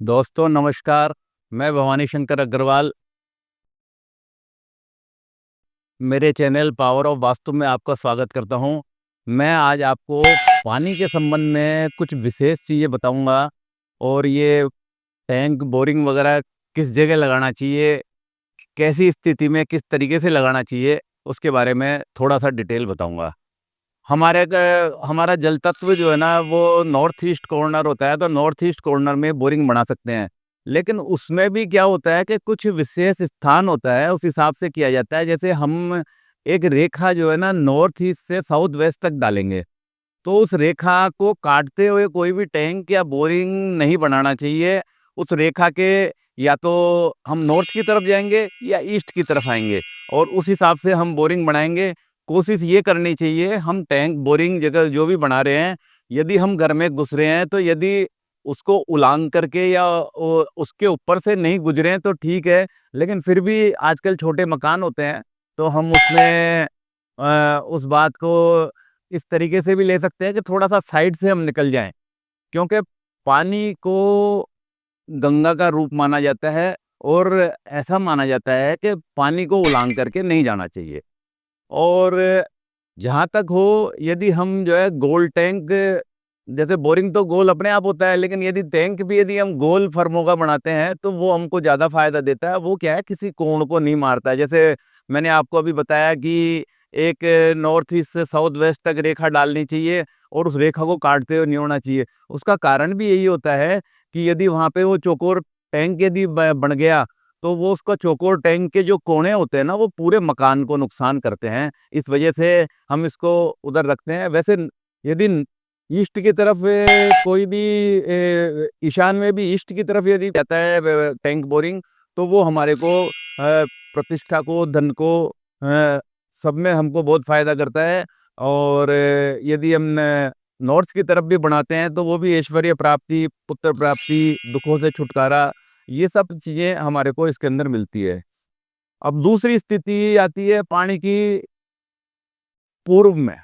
दोस्तों नमस्कार। मैं भवानी शंकर अग्रवाल मेरे चैनल पावर ऑफ वास्तु में आपका स्वागत करता हूं। मैं आज आपको पानी के संबंध में कुछ विशेष चीज़ें बताऊंगा और ये टैंक बोरिंग वगैरह किस जगह लगाना चाहिए, कैसी स्थिति में किस तरीके से लगाना चाहिए, उसके बारे में थोड़ा सा डिटेल बताऊंगा। हमारा जल तत्व जो है ना वो नॉर्थ ईस्ट कॉर्नर होता है, तो नॉर्थ ईस्ट कॉर्नर में बोरिंग बना सकते हैं। लेकिन उसमें भी क्या होता है कि कुछ विशेष स्थान होता है, उस हिसाब से किया जाता है। जैसे हम एक रेखा जो है ना नॉर्थ ईस्ट से साउथ वेस्ट तक डालेंगे, तो उस रेखा को काटते हुए कोई भी टैंक या बोरिंग नहीं बनाना चाहिए। उस रेखा के या तो हम नॉर्थ की तरफ जाएंगे या ईस्ट की तरफ आएंगे और उस हिसाब से हम बोरिंग बनाएंगे। कोशिश ये करनी चाहिए, हम टैंक बोरिंग जगह जो भी बना रहे हैं, यदि हम घर में घुस रहे हैं तो यदि उसको उलांग करके या उसके ऊपर से नहीं गुजरे हैं तो ठीक है। लेकिन फिर भी आजकल छोटे मकान होते हैं, तो हम उसमें उस बात को इस तरीके से भी ले सकते हैं कि थोड़ा-सा साइड से हम निकल जाएँ। क्योंकि पानी को गंगा का रूप माना जाता है और ऐसा माना जाता है कि पानी को उलांग करके नहीं जाना चाहिए। और जहाँ तक हो, यदि हम जो है गोल टैंक, जैसे बोरिंग तो गोल अपने आप होता है, लेकिन यदि हम गोल फर्मों का बनाते हैं तो वो हमको ज़्यादा फायदा देता है। वो क्या है, किसी कोण को नहीं मारता है। जैसे मैंने आपको अभी बताया कि एक नॉर्थ ईस्ट से साउथ वेस्ट तक रेखा डालनी चाहिए और उस रेखा को काटते हुए नहीं होना चाहिए। उसका कारण भी यही होता है कि यदि वहाँ पे वो चौकोर टैंक यदि बन गया, तो वो उसका चौकोर टैंक के जो कोने होते हैं ना, वो पूरे मकान को नुकसान करते हैं। इस वजह से हम इसको उधर रखते हैं। वैसे यदि ईस्ट की तरफ कोई भी ईशान में भी ईस्ट की तरफ यदि जाता है टैंक बोरिंग, तो वो हमारे को प्रतिष्ठा को, धन को, सब में हमको बहुत फायदा करता है। और यदि हम नॉर्थ की तरफ भी बनाते हैं तो वो भी ऐश्वर्य प्राप्ति, पुत्र प्राप्ति, दुखों से छुटकारा, ये सब चीज़ें हमारे को इसके अंदर मिलती है। अब दूसरी स्थिति आती है पानी की पूर्व में।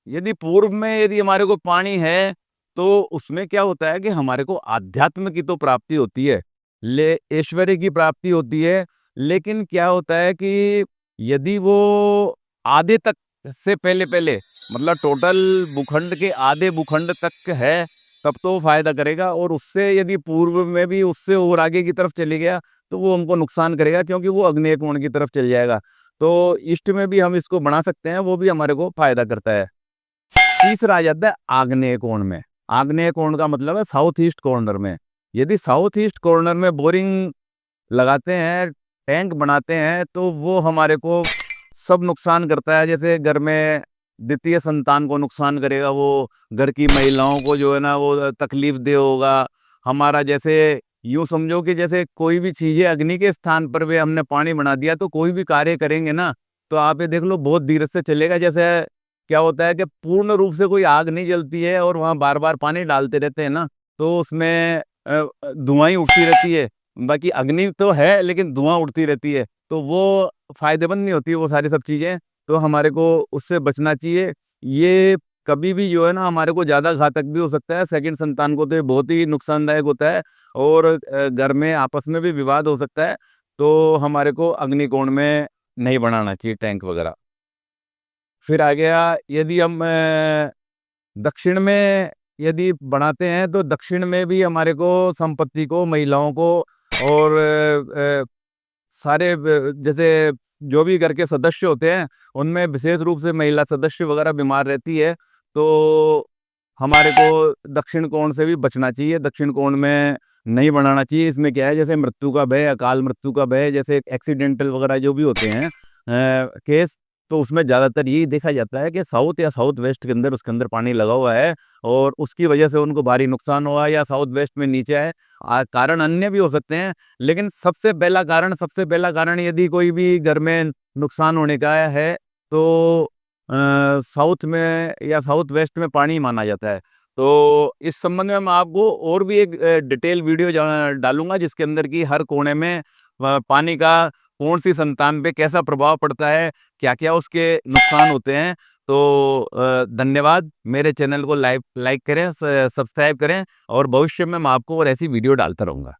यदि हमारे को पानी है, तो उसमें क्या होता है कि हमारे को आध्यात्म की तो प्राप्ति होती है, ले ऐश्वर्य की प्राप्ति होती है। लेकिन क्या होता है कि यदि वो आधे तक से पहले-पहले, मतलब टोटल भूखंड के आधे भूखंड तक है, तब तो वो फ़ायदा करेगा। और उससे यदि पूर्व में भी उससे और आगे की तरफ चले गया, तो वो हमको नुकसान करेगा, क्योंकि वो आग्नेय कोण की तरफ चल जाएगा। तो ईस्ट में भी हम इसको बना सकते हैं, वो भी हमारे को फ़ायदा करता है। तीसरा आ जाता है आग्नेय कोण में। आग्नेय कोण का मतलब है साउथ ईस्ट कॉर्नर में। यदि साउथ ईस्ट कॉर्नर में बोरिंग लगाते हैं, टैंक बनाते हैं, तो वो हमारे को सब नुकसान करता है। जैसे घर में द्वितीय संतान को नुकसान करेगा वो, घर की महिलाओं को जो है ना वो तकलीफ दे होगा। हमारा जैसे यूँ समझो कि जैसे कोई भी चीज़ है, अग्नि के स्थान पर भी हमने पानी बना दिया, तो कोई भी कार्य करेंगे ना, तो आप ये देख लो बहुत धीरे से चलेगा। जैसे क्या होता है कि पूर्ण रूप से कोई आग नहीं जलती है और वहाँ बार-बार पानी डालते रहते हैं ना, तो उसमें धुआँ ही उठती रहती है। बाकी अग्नि तो है, लेकिन धुआँ उड़ती रहती है, तो वो फ़ायदेमंद नहीं होती वो सारी सब चीज़ें। तो हमारे को उससे बचना चाहिए। ये कभी भी जो है ना हमारे को ज़्यादा घातक भी हो सकता है। सेकंड संतान को तो ये बहुत ही नुकसानदायक होता है और घर में आपस में भी विवाद हो सकता है। तो हमारे को अग्निकोण में नहीं बनाना चाहिए टैंक वगैरह। फिर आ गया, यदि हम दक्षिण में यदि बनाते हैं, तो दक्षिण में भी हमारे को संपत्ति को, महिलाओं को और सारे जैसे जो भी घर के सदस्य होते हैं, उनमें विशेष रूप से महिला सदस्य वगैरह बीमार रहती है, तो हमारे को दक्षिण कोण से भी बचना चाहिए। दक्षिण कोण में नहीं बनाना चाहिए। इसमें क्या है, जैसे मृत्यु का भय, अकाल मृत्यु का भय, जैसे एक्सीडेंटल वगैरह जो भी होते हैं केस, तो उसमें ज़्यादातर यही देखा जाता है कि साउथ या साउथ वेस्ट के अंदर उसके अंदर पानी लगा हुआ है और उसकी वजह से उनको भारी नुकसान हुआ, या साउथ वेस्ट में नीचे है। कारण अन्य भी हो सकते हैं, लेकिन सबसे पहला कारण यदि कोई भी घर में नुकसान होने का है, तो साउथ में या साउथ वेस्ट में पानी माना जाता है। तो इस संबंध में मैं आपको और भी एक डिटेल वीडियो डालूंगा, जिसके अंदर की हर कोने में पानी का कौन सी संतान पे कैसा प्रभाव पड़ता है, क्या क्या उसके नुकसान होते हैं, तो धन्यवाद। मेरे चैनल को लाइक करें, सब्सक्राइब करें और भविष्य में मैं आपको और ऐसी वीडियो डालता रहूँगा।